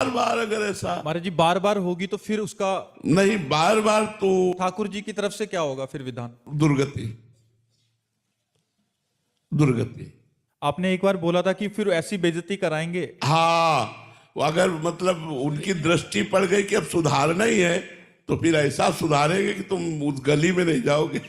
बार अगर ऐसा महाराज जी बार बार होगी तो फिर उसका नहीं, बार बार तो ठाकुर जी की तरफ से क्या होगा फिर विधान? दुर्गति, दुर्गति। आपने एक बार बोला था कि फिर ऐसी बेइज्जती कराएंगे। हाँ, वो अगर मतलब उनकी दृष्टि पड़ गई कि अब सुधारना ही है तो फिर ऐसा सुधारेंगे कि तुम उस गली में नहीं जाओगे।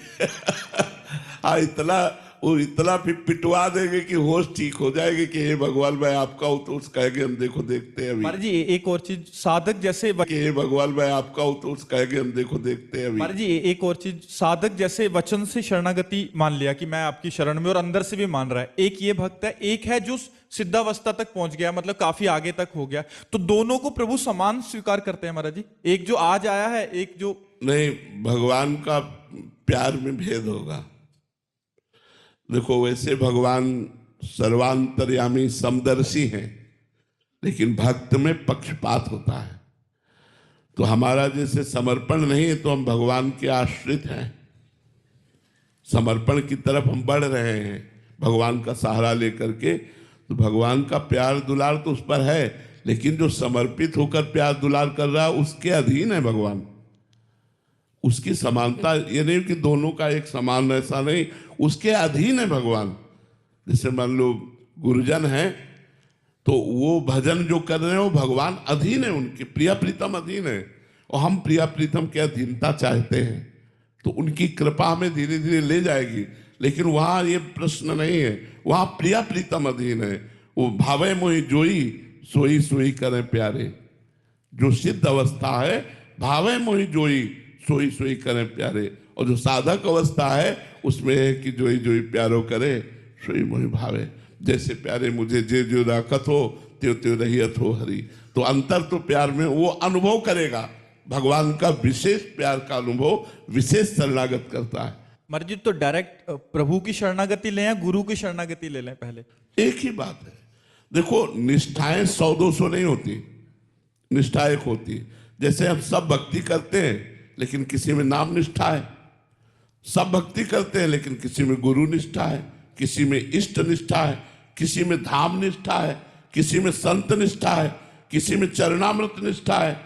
हाँ, इतना फिर पिटवा देंगे कि होश ठीक हो जाएगी कि हे भगवान मैं आपका हूं, तो उस कहेंगे हम देखो देखते हैं अभी। महाराज जी एक और चीज, साधक जैसे कि हे भगवान मैं आपका हूं, तो उस कहेंगे हम देखो देखते हैं अभी। महाराज जी एक और चीज, साधक जैसे वचन से शरणागति मान लिया कि मैं आपकी शरण में, और अंदर से भी मान रहा है। एक ये भक्त है, एक है जो सिद्धावस्था तक पहुंच गया, मतलब काफी आगे तक हो गया, तो दोनों को प्रभु समान स्वीकार करते हैं महाराज जी? एक जो आज आया है, एक जो नहीं, भगवान का प्यार में भेद होगा। देखो, वैसे भगवान सर्वांतर्यामी समदर्शी हैं, लेकिन भक्त में पक्षपात होता है। तो हमारा जैसे समर्पण नहीं है तो हम भगवान के आश्रित हैं, समर्पण की तरफ हम बढ़ रहे हैं भगवान का सहारा लेकर के। तो भगवान का प्यार दुलार तो उस पर है, लेकिन जो समर्पित होकर प्यार दुलार कर रहा है उसके अधीन है भगवान। उसकी समानता ये नहीं कि दोनों का एक समान, ऐसा नहीं, उसके अधीन है भगवान। जैसे मान लो गुरुजन है तो वो भजन जो कर रहे हैं वो भगवान अधीन है, उनके प्रिया प्रीतम अधीन है, और हम प्रिया प्रीतम की अधीनता चाहते हैं, तो उनकी कृपा हमें धीरे धीरे ले जाएगी। लेकिन वहां ये प्रश्न नहीं है, वहां प्रिया प्रीतम अधीन है। वो भावे मोहि जोई सोई सोई करें प्यारे, जो सिद्ध अवस्था है भावे मोहि जोई सोई सोई करें प्यारे, और जो साधक अवस्था है उसमें है कि जोई जोई प्यारो करे सोई मोहि भावे। जैसे प्यारे मुझे जे जो राखत हो त्यो त्यो रहियत हो हरि। तो अंतर तो प्यार में वो अनुभव करेगा, भगवान का विशेष प्यार का अनुभव विशेष शरणागत करता है। महाराज जी तो डायरेक्ट प्रभु की शरणागति लें या गुरु की शरणागति ले लें पहले? एक ही बात है। देखो, निष्ठाएं 100-200 नहीं होती, निष्ठा एक होती। जैसे हम सब भक्ति करते हैं लेकिन किसी में नाम निष्ठा है, सब भक्ति करते हैं लेकिन किसी में गुरु निष्ठा है, किसी में इष्ट निष्ठा है, किसी में धाम निष्ठा है, किसी में संत निष्ठा है, किसी में चरणामृत निष्ठा है।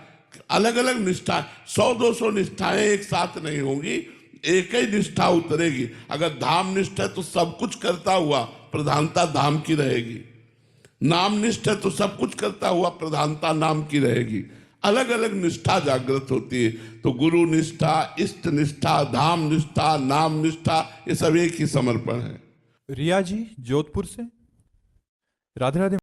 अलग अलग निष्ठा, 100-200 निष्ठाएं एक साथ नहीं होंगी, एक ही निष्ठा उतरेगी। अगर धाम निष्ठा है तो सब कुछ करता हुआ प्रधानता धाम की रहेगी, नाम निष्ठा है तो सब कुछ करता हुआ प्रधानता नाम की रहेगी। अलग अलग निष्ठा जागृत होती है। तो गुरु निष्ठा, इष्ट निष्ठा, धाम निष्ठा, नाम निष्ठा, ये सब एक ही समर्पण है। रिया जी जोधपुर से, राधे राधे।